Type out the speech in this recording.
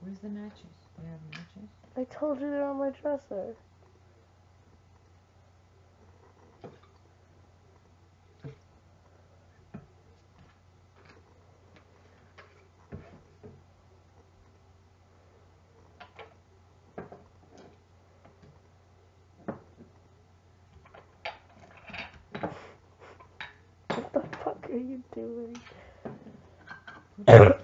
Where's the matches? You have matches? I told you they're on my dresser. What the fuck are you doing? Put